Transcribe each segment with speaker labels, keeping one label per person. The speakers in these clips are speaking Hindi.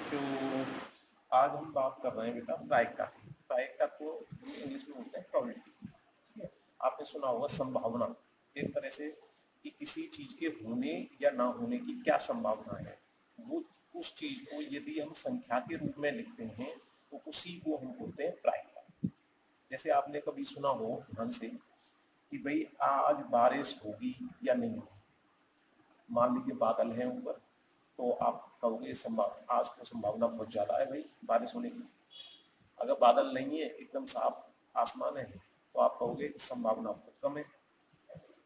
Speaker 1: बच्चों, आज हम बात कर रहे हैं बेटा प्रायिकता की। प्रायिकता को इंग्लिश में बोलते हैं प्रोबेबिलिटी। ठीक है, आपने सुना होगा संभावना, एक तरह से कि किसी चीज के होने या ना होने की क्या संभावना है। वो उस चीज को यदि हम संख्या के रूप में लिखते हैं तो उसी को हम बोलते हैं प्रायिकता। जैसे आपने कभी सुना हो ध्यान से कि भाई आज बारिश होगी या नहीं होगी। मान लीजिए बादल है ऊपर, तो आप कहोगे आज तो संभावना बहुत ज्यादा है भाई बारिश होने की। अगर बादल नहीं है, एकदम साफ आसमान है, तो आप कहोगे संभावना बहुत कम है।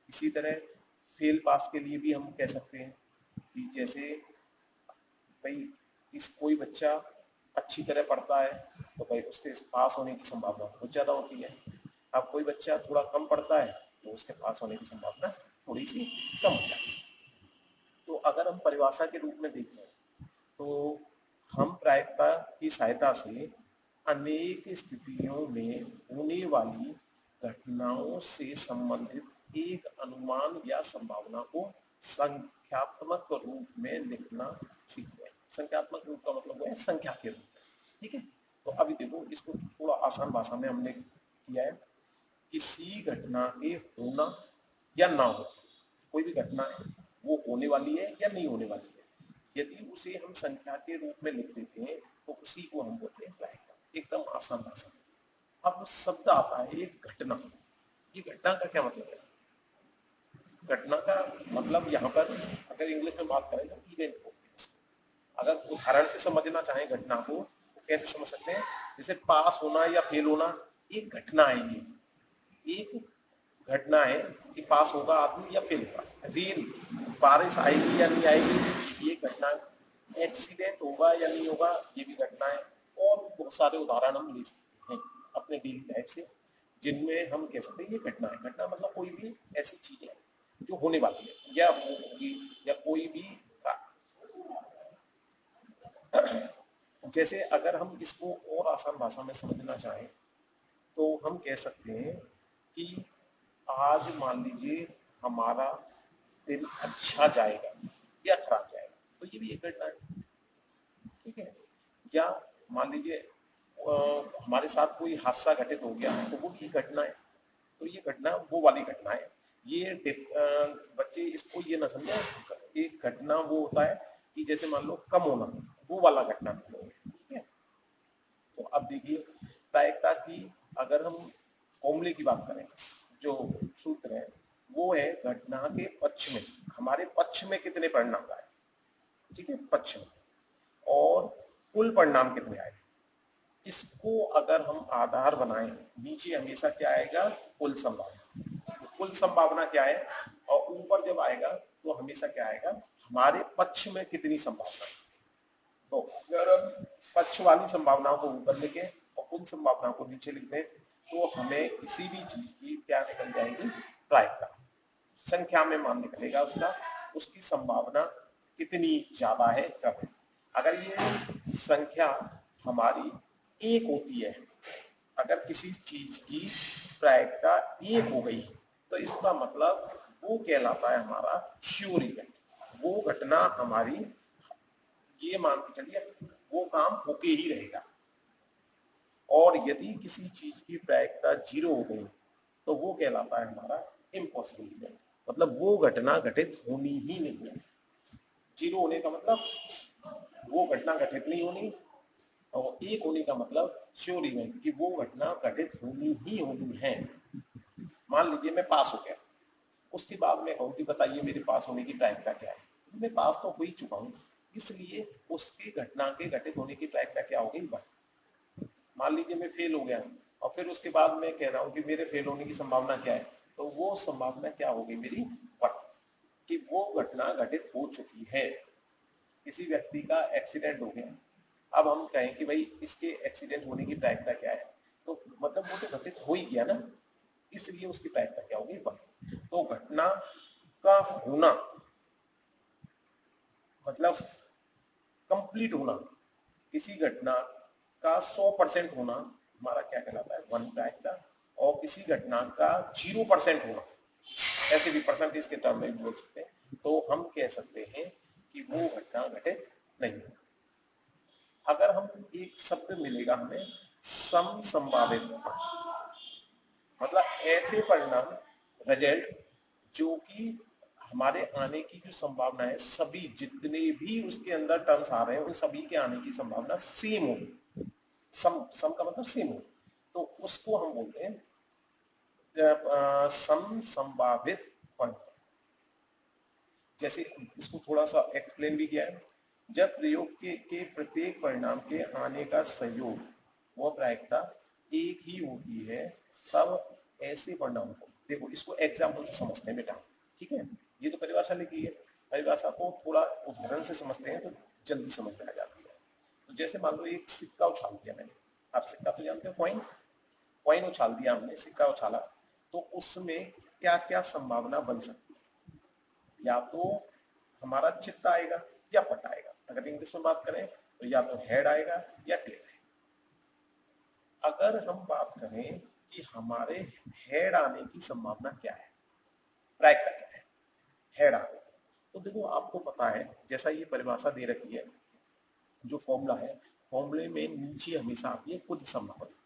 Speaker 1: इसी तरह फेल पास के लिए भी हम कह सकते हैं कि जैसे भाई कोई बच्चा अच्छी तरह पढ़ता है तो भाई उसके पास होने की संभावना बहुत ज्यादा होती है। अब कोई बच्चा थोड़ा कम पढ़ता है तो उसके पास होने की संभावना थोड़ी सी कम हो जाती है। तो अगर हम परिभाषा के रूप में देखें तो हम प्रायिकता की सहायता से अनेक स्थितियों में होने वाली घटनाओं से संबंधित एक अनुमान या संभावना को संख्यात्मक रूप में लिखना सीखते हैं। संख्यात्मक रूप का मतलब है संख्या के रूप में। ठीक है, तो अभी देखो इसको थोड़ा आसान भाषा में हमने किया है। किसी घटना के होना या ना हो, कोई भी घटना है वो होने वाली है या नहीं होने वाली है, यदि उसे हम संख्या के रूप में लिख देते हैं तो उसी को हम बोलते हैं प्रायिकता। एकदम आसान भाषा में। अब शब्द आता है एक घटना। ये घटना का क्या मतलब है? घटना का मतलब यहाँ पर अगर इंग्लिश में बात करें तो इवेंट को, अगर उदाहरण से समझना चाहें घटना को तो कैसे समझ सकते हैं? जैसे पास होना या फेल होना एक घटना है। ये एक घटना है कि पास होगा आदमी या फेल होगा। रेन, बारिश आएगी या नहीं आएगी, ये घटना है। एक्सीडेंट होगा या नहीं होगा, ये भी घटना है। और बहुत सारे उदाहरण हम ले सकते हैं अपने डेली लाइफ से जिनमें हम कह सकते हैं ये घटना है। घटना मतलब कोई भी ऐसी चीज है जो होने वाली है या होगी या कोई भी। जैसे अगर हम इसको और आसान भाषा में समझना चाहें तो हम कह सकते हैं कि आज मान लीजिए हमारा दिन अच्छा जाएगा या खराब जाएगा, तो ये भी एक घटना है। ठीक है, या मान लीजिए हमारे साथ कोई हादसा घटित हो गया तो वो भी एक घटना है। तो ये घटना वो वाली घटना है। ये बच्चे इसको ये ना समझे, एक घटना वो होता है कि जैसे मान लो कम होना, वो वाला घटना। ठीक है, तो अब देखिए प्रायिकता की अगर हम फॉर्मूले की बात करें, जो सूत्र है वो है घटना के पक्ष में, हमारे पक्ष में कितने परिणाम आए। ठीक है, पक्ष में, और कुल परिणाम कितने आए। इसको अगर हम आधार बनाएं, नीचे हमेशा क्या आएगा? कुल संभावना। कुल संभावना क्या है, और ऊपर जब आएगा तो हमेशा क्या आएगा? हमारे पक्ष में कितनी संभावना। तो अगर हम पक्ष वाली संभावनाओं को ऊपर लिखें और कुल संभावनाओं को नीचे लिख दें तो हमें किसी भी चीज की क्या निकल जाएगी? प्रायिकता। संख्या में मान निकलेगा उसका, उसकी संभावना कितनी ज्यादा है, कम है। अगर ये संख्या हमारी एक होती है, अगर किसी चीज की प्रायिकता एक हो गई तो इसका मतलब वो कहलाता है हमारा श्योर इवेंट। वो घटना हमारी, ये मान के चलिए वो काम होके ही रहेगा। और यदि किसी चीज की प्रायिकता 0 हो गई तो वो कहलाता है हमारा इम्पॉसिबल इवेंट, मतलब वो घटना घटित होनी ही नहीं है। 0 होने का मतलब वो घटना घटित नहीं होनी, और 1 होने का मतलब श्योर इवेंट कि वो घटना घटित होनी ही होनी है। मान लीजिए मैं पास हो गया, उसके बाद मैं कहूँ कि बताइए मेरे पास होने की प्रायिकता क्या है। मैं पास तो हो ही चुका हूँ, इसलिए उसकी घटना के घटित होने की प्रायिकता क्या हो गई? 1। मान लीजिए मैं फेल हो गया और फिर उसके बाद मैं कह रहा हूँ कि मेरे फेल होने की संभावना क्या है, तो वो संभावना क्या हो गई मेरी? 1, कि वो घटना घटित हो चुकी है। किसी व्यक्ति का एक्सीडेंट हो गया, अब हम कहें कि भाई इसके एक्सीडेंट होने की प्रायिकता क्या है, तो मतलब वो तो घटित हो ही गया ना, इसलिए उसकी प्रायिकता क्या होगी? 1। तो घटना का होना मतलब कंप्लीट होना, किसी घटना का 100% होना हमारा क्या कहलाता है? 1 प्रायिकता। और किसी घटना का 0% होना, ऐसे भी परसेंटेज के टर्म में बोल सकते हैं, तो हम कह सकते हैं कि वो घटना घटित नहीं। अगर हम एक शब्द मिलेगा हमें सम संभावित, मतलब ऐसे परिणाम रिजल्ट जो कि हमारे आने की जो संभावना है, सभी जितने भी उसके अंदर टर्म्स आ रहे हैं उन सभी के आने की संभावना सेम होगी। सम का मतलब सेम हो, तो उसको हम बोलते हैं सम संभावित पद। जैसे इसको थोड़ा सा एक्सप्लेन भी किया है, जब प्रयोग के प्रत्येक परिणाम के आने का संयोग व प्रायिकता एक ही होती है, तब ऐसे परिणाम को, देखो इसको एग्जाम्पल से समझते हैं बेटा, ठीक है। ये तो परिभाषा लिखी है, परिभाषा को थोड़ा उदाहरण से समझते हैं तो जल्दी समझ में आ जाती है। तो जैसे मान लो एक सिक्का उछाल दिया मैंने, आप सिक्का तो जानते हो, कॉइन, कॉइन उछाल दिया हमने, सिक्का उछाला, तो उसमें क्या क्या संभावना बन सकती है, या तो हमारा चित्त आएगा या पट आएगा। अगर इंग्लिश में बात करें तो या तो हेड आएगा या टेल आएगा। अगर हम बात करें कि हमारे हेड आने की संभावना क्या है, प्रायिकता क्या है हेड आने की, तो देखो आपको पता है, जैसा ये परिभाषा दे रखी है, जो फॉर्मूला है, फॉर्मूले में नीचे हमेशा आती है कुल संभावना।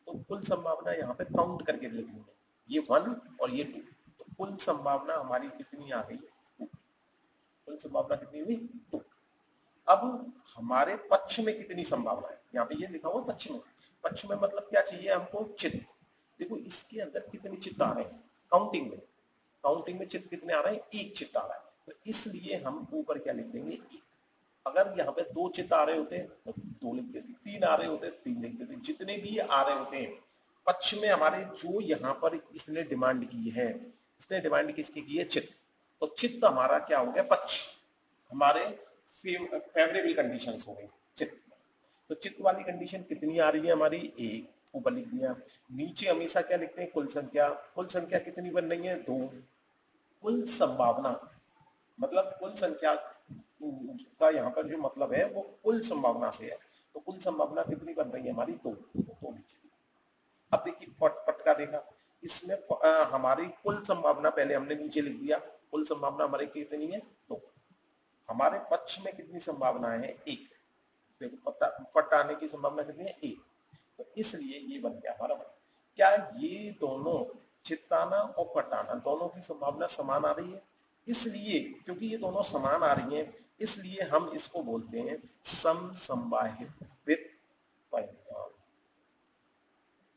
Speaker 1: तो कुल संभावना यहाँ पे काउंट करके लिखनी है, ये 1 और ये 2, तो कुल संभावना हमारी कितनी आ गई, 2। कुल संभावना कितनी हुई, 2। अब हमारे पक्ष में कितनी संभावना है, यहाँ पे ये लिखा हुआ पक्ष में, पक्ष में मतलब क्या चाहिए हमको, चित्त। देखो इसके अंदर कितने चित्त आ रहे हैं, काउंटिंग में, काउंटिंग में चित्त कितने आ रहे हैं, एक चित्त आ रहा है, तो इसलिए हम ऊपर क्या लिख देंगे, एक। अगर यहाँ पे 2 चित्त आ रहे होते तो 2 लिख देते, 3 आ रहे होते 3 लिख देते, जितने भी आ रहे होते हैं पक्ष में हमारे, जो यहाँ पर इसने डिमांड की है, इसने डिमांड किसकी की है, चित्त, तो चित्त हमारा क्या हो गया, पक्ष, हमारे फेवरेबल कंडीशंस हो गई चित्त। तो चित्त वाली कंडीशन कितनी आ रही है हमारी, एक, ऊपर लिख दिया। नीचे हमेशा क्या लिखते हैं, कुल संख्या, कुल संख्या कितनी बन रही है, 2। कुल संभावना, मतलब कुल संख्या का यहाँ पर जो मतलब है वो कुल संभावना से है, तो कुल संभावना कितनी बन रही है हमारी, 2। तो नीचे अब देखिए पट का देखा, इसमें हमारी कुल संभावना पहले हमने नीचे लिख दिया, कुल संभावना हमारे कितनी है, 2। हमारे पक्ष में कितनी संभावना है, 1। देखो पट आने की संभावना कितनी है, 1, तो इसलिए ये बन गया हमारा बन। क्या ये दोनों चित्ताना और पटाना दोनों की संभावना समान आ रही है, इसलिए क्योंकि ये दोनों समान आ रही हैं, इसलिए हम इसको बोलते हैं समसंभावित परिणाम।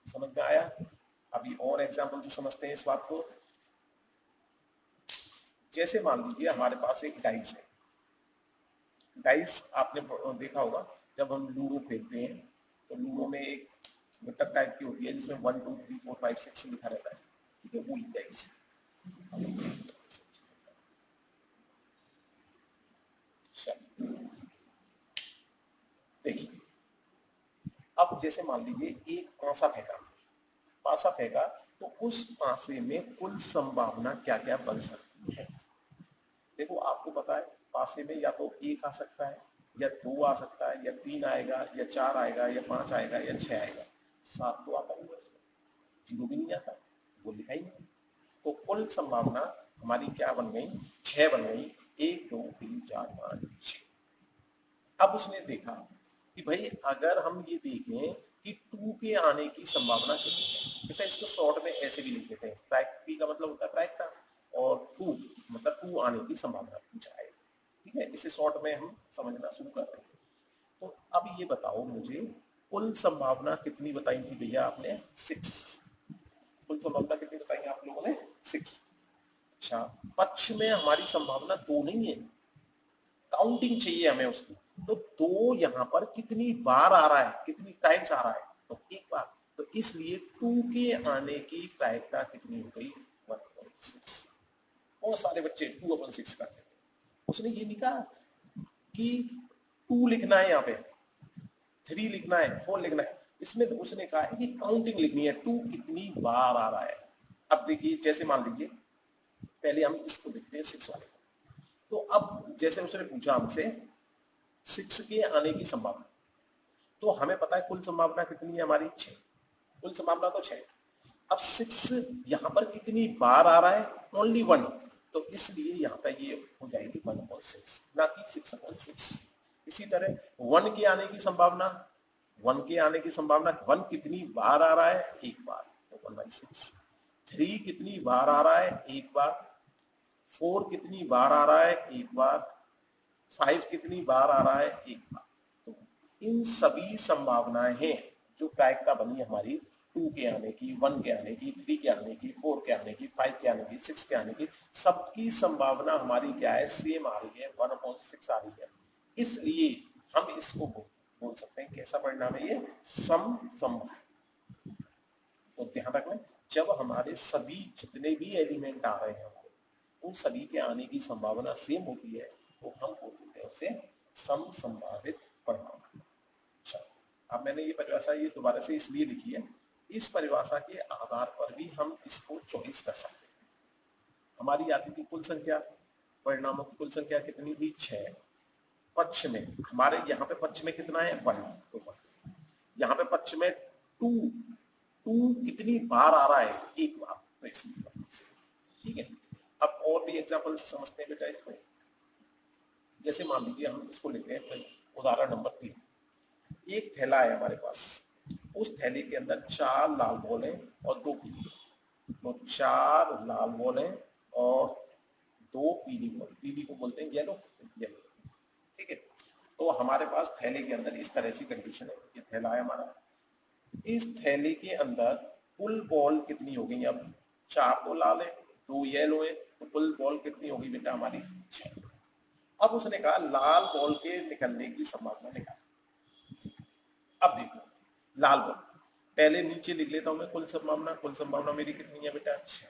Speaker 1: समझ में आया। अभी और एग्जांपल से समझते हैं इस बात को। जैसे मान लीजिए हमारे पास एक डाइस है, डाइस आपने देखा होगा, जब हम लूडो खेलते हैं तो लूडो में एक घटक टाइप की होती है जिसमें 1 2 3 4 5 6 लिखा रहता है, ठीक है, वही डाइस। देखिए अब जैसे मान लीजिए एक पासा फेंका, पासा फेंका, तो उस पासे में कुल संभावना क्या क्या बन सकती है। देखो आपको पता है पासे में या तो 1 आ सकता है, या 2 आ सकता है, या 3 आएगा, या 4 आएगा, या 5 आएगा, या 6 आएगा, 7 तो आता नहीं है, 0 भी नहीं आता, वो लिखा ही नहीं। तो कुल संभावना हमारी क्या बन गई, 6 बन गई, 1 2 3 4 5 6। अब उसने देखा कि भाई अगर हम ये देखें कि 2 के आने की संभावना कितनी है, बेटा इसको शॉर्ट में ऐसे भी लिख देते हैं, प्रायिकता का मतलब होता है प्रायिकता, और 2 मतलब 2 आने की संभावना पूछा है, ठीक है, इसे शॉर्ट में हम समझना शुरू कर रहे हैं। तो अब ये बताओ मुझे, कुल संभावना कितनी बताई थी भैया आपने, 6। कुल संभावना कितनी बताई आप लोगों ने, 6। अच्छा, पक्ष में हमारी संभावना 2 नहीं है, काउंटिंग चाहिए हमें उसकी, तो 2 यहाँ पर कितनी बार आ रहा है, कितनी टाइम्स आ रहा है, तो 1 बार, तो इसलिए 2 के आने की प्रायिकता कितनी हो गई, 1/6। बहुत सारे बच्चे 2/6 करते हैं। उसने ये लिखा कि 2 लिखना है, यहाँ पे 3 लिखना है, 4 लिखना है, इसमें उसने कहा है कि काउंटिंग लिखनी है, 2 कितनी बार आ रहा है। अब देखिए जैसे मान लीजिए पहले हम इसको देखते हैं 6 वाले, तो अब जैसे उसने पूछा हमसे 6 के आने की संभावना, तो हमें पता है कुल संभावना कितनी है हमारी, 6, कुल संभावना तो 6। अब 6 यहाँ पर कितनी बार आ रहा है, ओनली 1, तो इसलिए यहाँ पर ये हो जाएगी 1/6, ना कि 6/6। इसी तरह 1 के आने की संभावना, 1 के आने की संभावना, 1 कितनी बार आ रहा है, एक बार, तो 1/6। 3 कितनी बार आ रहा है, एक बार। 4 कितनी बार आ रहा है, एक बार। 5 कितनी बार आ रहा है, एक बार। तो इन सभी संभावनाएं हैं जो प्रायिकता बनी हमारी 2 के आने की, 1 के आने की, 3 के आने की, 4 के आने की, 5 के आने की, 6 के आने की, सबकी संभावना हमारी क्या है, सेम आ रही है, 1/6 आ रही है। इसलिए हम इसको बोल सकते हैं कैसा परिणाम है ये, समसंभावित। तो ध्यान रखना, जब हमारे सभी जितने भी एलिमेंट आ रहे हैं उन सभी के आने की संभावना सेम होती है, तो हम बोलते हैं उसे समसंभावित परिणाम। अब मैंने ये परिभाषा ये दोबारा से इसलिए लिखी है, इस परिभाषा के आधार पर भी हम इसको चॉइस कर सकते हैं। हमारी आती थी कुल संख्या, परिणामों की कुल संख्या कितनी थी, 6। पक्ष में हमारे यहाँ पे पक्ष में कितना है, 1, तो 1। यहाँ पे पक्ष में 2 कितनी बार आ रहा है, एक बार, तो इसलिए, ठीक है। अब और भी एग्जाम्पल समझते हैं बेटा इसमें। जैसे मान लीजिए हम इसको लेते हैं उदाहरण नंबर 3। एक थैला है हमारे पास, उस थैले के अंदर 4 लाल बॉल हैं और 2 पीली। तो 4 लाल बॉल हैं और 2 पीली बॉल, पीली को बोलते हैं येलो, ठीक है। तो हमारे पास थैले के अंदर इस तरह से कंडीशन है, ये थैला है हमारा। इस थैले के अंदर कुल बॉल कितनी हो गई, अब 4 तो लाल है, 2 येलो है, तो कुल बॉल कितनी होगी बेटा हमारी, 6। अब उसने कहा लाल बॉल के निकलने की संभावना निकाल। अब देखो लाल बॉल, पहले नीचे लिख लेता हूं मैं कुल संभावना मेरी कितनी है बेटा, 6।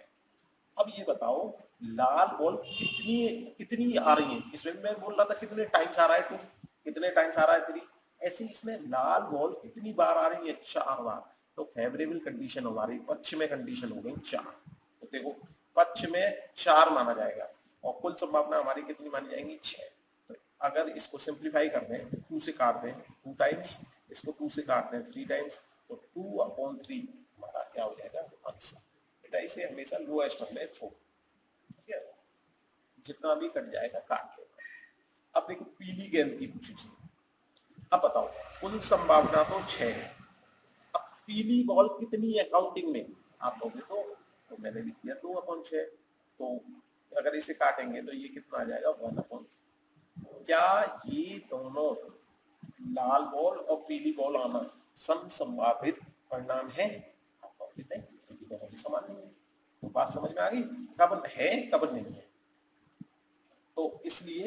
Speaker 1: अब ये बताओ लाल बॉल कितनी आ रही है, इसमें मैं बोल रहा था कितने टाइम्स आ रहा है 2, कितने टाइम्स आ रहा है 3, ऐसे इसमें लाल बॉल कितनी बार आ रही है, 4 बार। तो फेवरेबल कंडीशन हमारी पक्ष में कंडीशन हो गई 4। तो देखो पक्ष में 4 माना जाएगा और कुल संभावना हमारी कितनी मानी जाएंगी, 6। तो अगर इसको सिंप्लीफाई कर दें, 2 से काट दें 2 टाइम्स, इसको 2 से काट दें 3 टाइम्स, तो 2/3 हमारा क्या हो जाएगा, आंसर। बेटा इसे हमेशा लोएस्ट में छोड़, ठीक है, जितना भी कट जाएगा काट लेगा। अब देखो पीली गेंद की पूछी थी, अब बताओ कुल संभावना तो 6 है, अब पीली बॉल कितनी है काउंटिंग में, आप लोगे तो मैंने लिख दिया 2/6। तो अगर इसे काटेंगे तो ये कितना आ जाएगा, 1/3। क्या ये दोनों लाल बॉल और पीली बॉल आना समसंभावित परिणाम है, दोनों भी समान नहीं है। तो बात समझ में आ गई, कब है कब नहीं है। तो इसलिए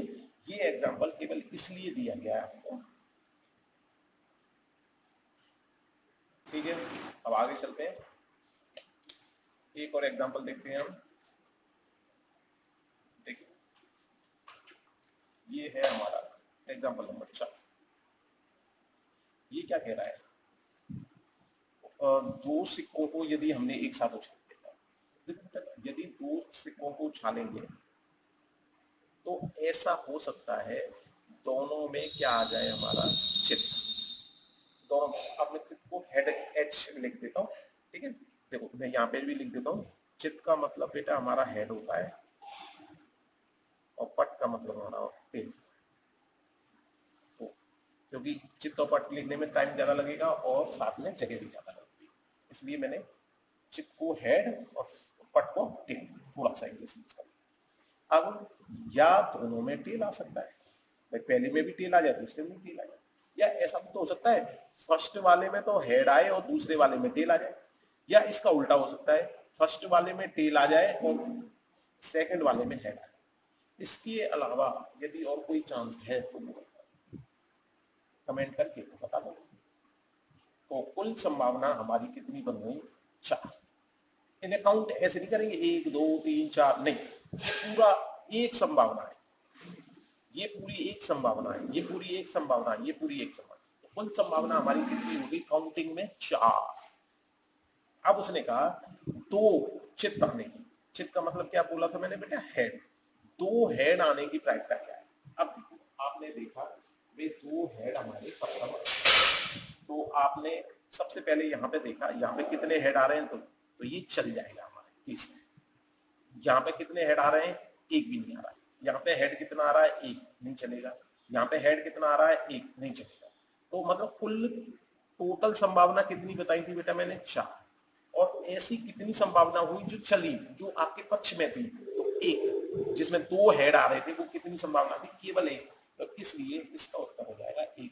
Speaker 1: ये एग्जांपल केवल इसलिए दिया गया है आपको, ठीक है। अब आगे चलते हैं, एक और एग्जांपल देखते हैं हम। देखिए ये है हमारा एग्जांपल नंबर 4। ये क्या कह रहा है, 2 सिक्कों को यदि हमने एक साथ उछाल दिया, यदि 2 सिक्कों को उछालेंगे तो ऐसा हो सकता है दोनों में क्या आ जाए, हमारा चित्त। दोनों, अब मैं चित्त को हेड एच लिख देता हूँ, ठीक है। देखो मैं यहाँ पे भी लिख देता हूँ, चित्त का मतलब बेटा हमारा हेड होता है और पट का मतलब हमारा टेल। क्योंकि चित्त और पट लिखने में टाइम ज्यादा लगेगा और साथ में जगह भी ज्यादा लगेगी, इसलिए मैंने चित्त को हेड और पट को टेल थोड़ा सा इंग्लिश यूज कर। अब या दोनों में टेल आ सकता है, भाई पहले में भी टेल आ जाए दूसरे में भी टेल आ जाए, या ऐसा भी तो हो सकता है फर्स्ट वाले में तो हेड आए और दूसरे वाले में टेल आ जाए, या इसका उल्टा हो सकता है फर्स्ट वाले में टेल आ जाए और सेकंड वाले में हेड आए। इसके अलावा यदि और कोई चांस है तो कमेंट करके बता दो। तो कुल संभावना हमारी कितनी बन गई, 4। इन्हें काउंट ऐसे नहीं करेंगे 1 2 3 4, नहीं, ये पूरा एक संभावना है, ये पूरी एक संभावना है, ये पूरी एक संभावना है, ये पूरी एक संभावना। तो कुल संभावना हमारी कितनी होगी काउंटिंग में, 4। अब उसने कहा 2 चित्त आने की, चित्त का मतलब क्या बोला था मैंने बेटा, हेड। 2 हेड आने की प्रायिकता क्या है। अब आपने देखा वे 2 हेड हमारे पत्थर, तो आपने सबसे पहले यहाँ पे देखा यहाँ पे कितने हेड आ रहे हैं, तो ये चल जाएगा हमारे केस में। यहाँ पे कितने हेड आ रहे हैं, एक भी नहीं आ रहा है। यहाँ पे हेड कितना आ रहा है, एक, नहीं चलेगा। यहाँ पे हेड कितना आ रहा है, एक, नहीं चलेगा। तो मतलब कुल टोटल संभावना कितनी बताई थी बेटा मैंने, 4। और ऐसी कितनी संभावना हुई जो चली, जो आपके पक्ष में थी, तो एक। जिसमें 2 हेड आ रहे थे वो कितनी संभावना थी, केवल एक। तो इसलिए इसका उत्तर हो जाएगा 1।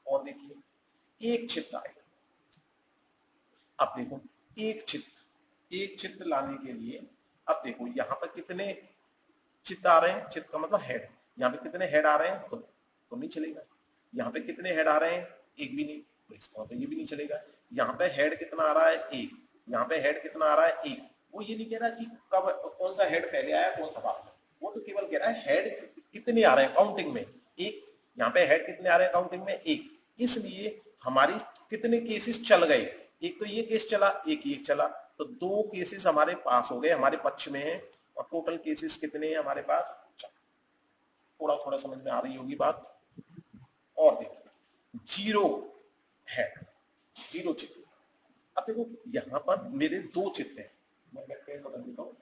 Speaker 1: और देखिए एक चित्त आएगा। अब देखो एक चित्त लाने के लिए, अब देखो यहाँ पर कितने चित्त आ रहे हैं, चित्त का मतलब हेड। यहाँ पे कितने हेड आ रहे हैं, तो नहीं चलेगा। यहाँ पे कितने हेड आ रहे हैं, एक भी नहीं, तो इसका मतलब ये भी नहीं चलेगा। यहाँ पे हेड कितना आ रहा है, एक। यहाँ पे हेड कितना आ रहा है, एक। वो ये नहीं कह रहा कि कब कौन सा हेड पहले आया कौन सा बाद में, वो तो केवल कह रहा है हेड कितने आ रहे हैं काउंटिंग में, एक। यहाँ पे हेड कितने आ रहे हैं काउंटिंग में, एक। इसलिए हमारी कितने केसेस चल गए, एक तो ये केस चला, एक ये चला, तो 2 केसेस हमारे पास हो गए, हमारे पक्ष में है। और टोटल केसेस कितने हैं हमारे पास, 4। थोड़ा थोड़ा समझ में आ रही होगी बात। और देखिए 0 हेड, 0 चित्त। अब देखो यहां पर मेरे 2 चित्त हैं, मैं बदल देता हूं।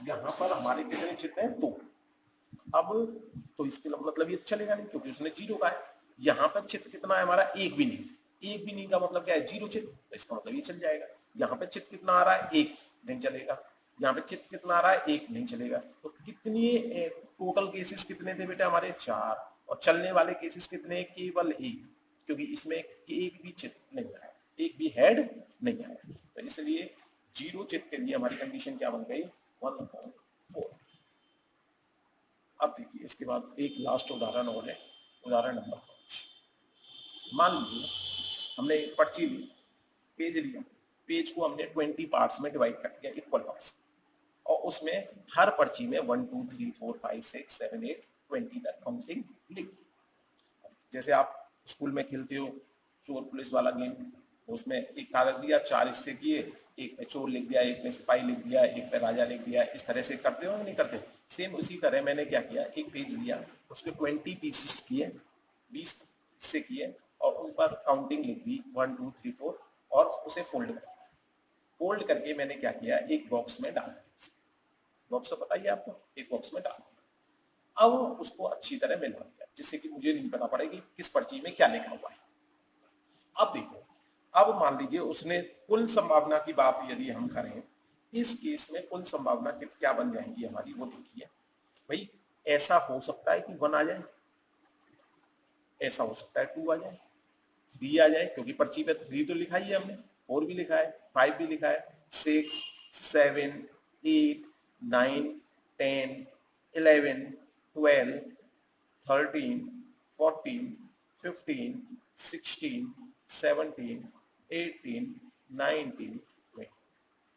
Speaker 1: यहां पर हमारे कितने चित्त हैं, 2। अब तो इसके मतलब ये तो चलेगा नहीं क्योंकि उसने 0 का है। यहाँ पर चित्त कितना है हमारा, एक भी नहीं। एक भी नहीं का मतलब क्या है, 0 चित्त, तो इसका मतलब ये चल जाएगा। यहाँ पे चित्त कितना आ रहा है, एक, नहीं चलेगा। यहाँ पे चित्त कितना आ रहा है, एक, नहीं चलेगा। तो कितनी टोटल केसेस कितने थे बेटा हमारे, 4। और चलने वाले केसेस कितने, केवल एक, क्योंकि इसमें एक भी चित्त नहीं आया, एक भी हेड नहीं आया। तो इसलिए 0 चित्त के लिए हमारी कंडीशन क्या बन गई, 1/4। अब देखिए इसके बाद एक लास्ट उदाहरण और है, उदाहरण नंबर 5। मान लीजिए हमने एक पर्ची ली, पेज लिया, पेज को हमने 20 पार्ट्स में डिवाइड कर दिया, इक्वल पार्ट्स, और उसमें हर पर्ची में 1 2 3 4 5 6 7 8 20 तक काउंटिंग लिख। जैसे आप स्कूल में खेलते हो चोर पुलिस वाला गेम, तो उसमें एक कागज दिया, 4 हिस्से किए, एक पे चोर लिख दिया, एक पे सिपाही लिख दिया, एक पे राजा लिख दिया, इस तरह से करते हो या नहीं करते। सेम उसी तरह मैंने क्या किया, एक पेज लिया, उसके 20 पीसेस किए, 20 हिस्से किए, और उन पर काउंटिंग लिख दी 1 2 3 4, और उसे फोल्ड कर दिया। फोल्ड करके मैंने क्या किया, एक बॉक्स में डाल दिया। बॉक्स तो पता ही है आपको, एक बॉक्स में डाल दिया। अब उसको अच्छी तरह मिला दिया, जिससे कि मुझे नहीं पता पड़े कि किस पर्ची में क्या लिखा हुआ है। अब देखो, अब मान लीजिए उसने कुल संभावना की बात यदि हम करें, इस केस में कुल संभावना क्या बन जाएंगी हमारी, वो देखिए भाई। ऐसा हो सकता है कि 1 आ जाए, ऐसा हो सकता है 2 आ जाए, 3 आ जाए, क्योंकि पर्ची पे 3 तो लिखा ही है हमने, 4 भी लिखा है, 5 भी लिखा है, 6 7 8 9 10 11 12 13 14 15 16 17 18 19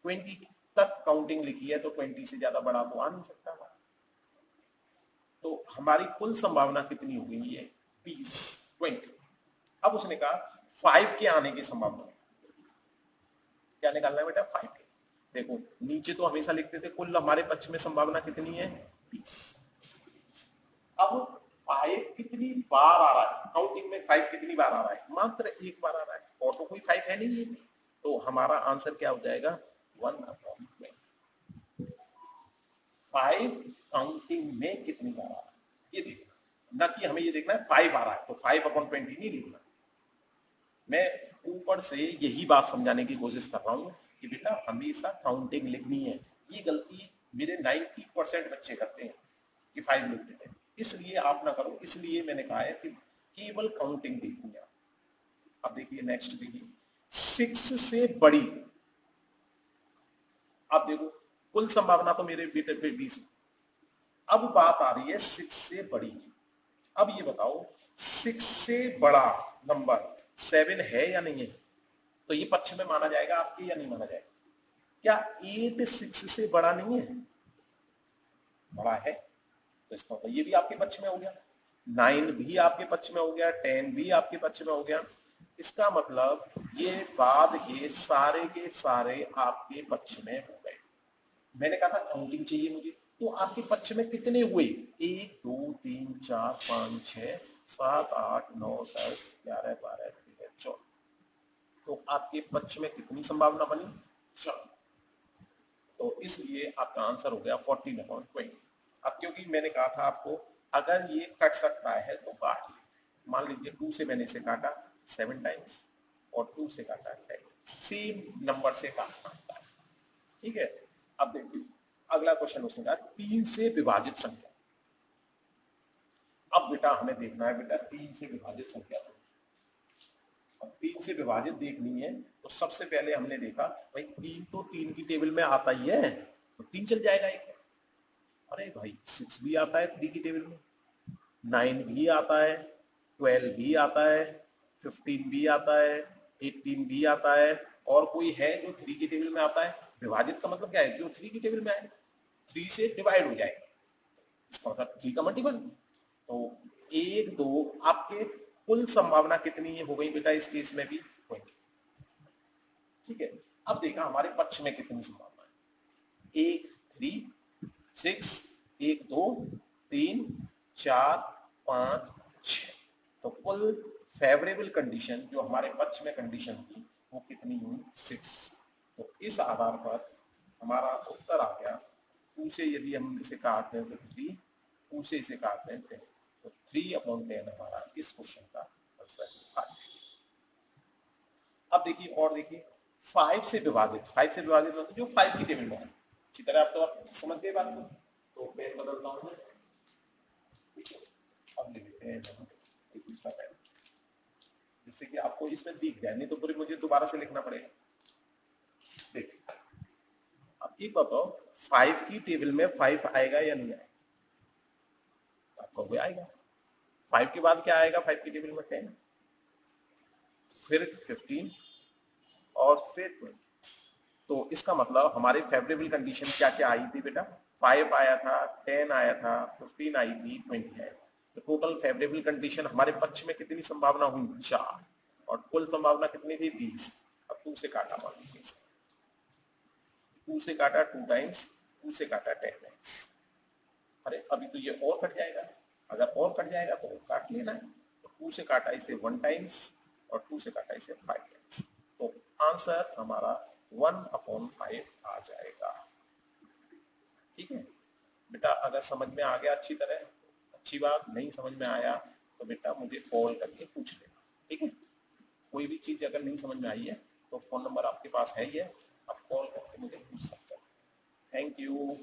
Speaker 1: 20 तक काउंटिंग लिखी है, तो 20 से ज्यादा बड़ा तो आ नहीं सकता। तो हमारी कुल संभावना कितनी हो गई है, 20। अब उसने कहा 5 के आने की संभावना क्या निकालना है बेटा, 5 के। देखो नीचे तो हमेशा लिखते थे कुल हमारे पक्ष में संभावना कितनी है, 20। अब 5 कितनी बार आ रहा है काउंटिंग में, 5 कितनी बार आ रहा है, मात्र एक बार आ रहा है, और तो कोई 5 है नहीं है। तो हमारा आंसर क्या हो जाएगा, 1/20। 5 काउंटिंग में कितनी बार आ रहा है ये देखना, न कि हमें ये देखना है 5 आ रहा है तो 5/20 नहीं लिखना। मैं ऊपर से यही बात समझाने की कोशिश कर रहा हूँ कि बेटा हमेशा काउंटिंग लिखनी है। ये गलती मेरे 90% बच्चे करते हैं कि 5 लिख देते हैं, इसलिए आप ना करो। इसलिए मैंने कहा है कि केवल काउंटिंग देखनी है। अब देखिए नेक्स्ट देखिए, 6 से बड़ी। अब देखो कुल संभावना तो मेरे बेटे पे 20, अब बात आ रही है 6 से बड़ी। अब ये बताओ 6 से बड़ा नंबर 7 है या नहीं है, तो ये पक्ष में माना जाएगा आपके या नहीं माना जाएगा। क्या 8 6 से बड़ा नहीं है, बड़ा है, तो इसका मतलब ये भी आपके पक्ष में हो गया, 9 भी आपके पक्ष में हो गया, 10 भी आपके पक्ष में हो गया। इसका मतलब ये बाद के सारे आपके पक्ष में हो गए। मैंने कहा था काउंटिंग चाहिए मुझे, तो आपके पक्ष में कितने हुए, 1 2 3 4 5 6 7 8 9 10 11 12 13 14, तो आपके पक्ष में कितनी संभावना बनी, 4। तो इसलिए आपका आंसर हो गया 14/20। अब क्योंकि मैंने कहा था आपको अगर ये कट सकता है तो काट ले। मान लीजिए 2 से मैंने इसे काटा 7 टाइम्स और 2 से काटा 10, सेम नंबर से काटना होता है। ठीक है, अब देखिए अगला क्वेश्चन उसने कहा 3 से विभाजित संख्या। अब बेटा हमें देखना है बेटा 3 से विभाजित संख्या। अब 3 से विभाजित देखनी है तो सबसे पहले हमने देखा भाई 3 तो 3 की टेबल में आता ही है, तो 3 चल जाएगा एक। अरे भाई 6 भी आता है 3 की टेबल में, 9 भी आता है, 12 भी आता है, 15 भी आता है, 18 भी आता है। और कोई है जो 3 की टेबल में आता है? विभाजित का मतलब क्या है? जो 3 की टेबल में आए 3 से डिवाइड हो जाएगा, इसका मतलब 3 का मल्टीपल। तो 1 2 आपके कुल संभावना कितनी हो गई बेटा इस केस में भी 20। ठीक है, अब देखा हमारे पक्ष में कितनी संभावना है। 1 3 6, 1 2 3 4 5 6, तो कुल फेवरेबल कंडीशन जो हमारे पक्ष में कंडीशन थी वो कितनी हुई? 6। तो इस आधार पर हमारा उत्तर आ गया 2 से यदि हम इसे काटते हैं तो 3, 2 से इसे काटते हैं 10, तो 3/10 हमारा इस क्वेश्चन का आंसर आ गया। अब देखिए और देखिए 5 से विभाजित, 5 से विभाजित मतलब जो 5 की टेबल में है। अच्छी तरह आप समझ गए बात को। तो पेन बदलता हूं मैं, ठीक है। अब लिख लेते हैं एक दूसरा पेन, जिससे कि आपको इसमें दिख जाए, नहीं तो पूरी मुझे दोबारा से लिखना पड़ेगा। देखिए अब ये बताओ 5 की टेबल में 5 आएगा या नहीं आएगा? आपको भी आएगा। 5 के बाद क्या आएगा? 5 की टेबल में 10, फिर 15 और फिर 20। तो इसका मतलब हमारी फेवरेबल कंडीशन क्या क्या आई थी बेटा? 5 आया था, 10 आया था, 15 आई थी, 20 आया था। तो टोटल फेवरेबल कंडीशन हमारे पक्ष में कितनी संभावना हुई? 4, और कुल संभावना कितनी थी? 20। अब 2 से काटा, मान लीजिए 2 से काटा 2 टाइम्स, 2 से काटा 10 टाइम्स। अरे अभी तो ये और कट जाएगा, अगर और कट जाएगा तो काट लेना है। तो 2 से काटा इसे 1 टाइम्स और 2 से काटा इसे 5 टाइम्स, तो आंसर हमारा 1/5 आ जाएगा। ठीक है बेटा, अगर समझ में आ गया अच्छी तरह, अच्छी बात। नहीं समझ में आया तो बेटा मुझे कॉल करके पूछ लेना, ठीक है। कोई भी चीज अगर नहीं समझ में आई है तो फोन नंबर आपके पास है ही है, आप कॉल करके मुझे पूछ सकते हैं। Thank you.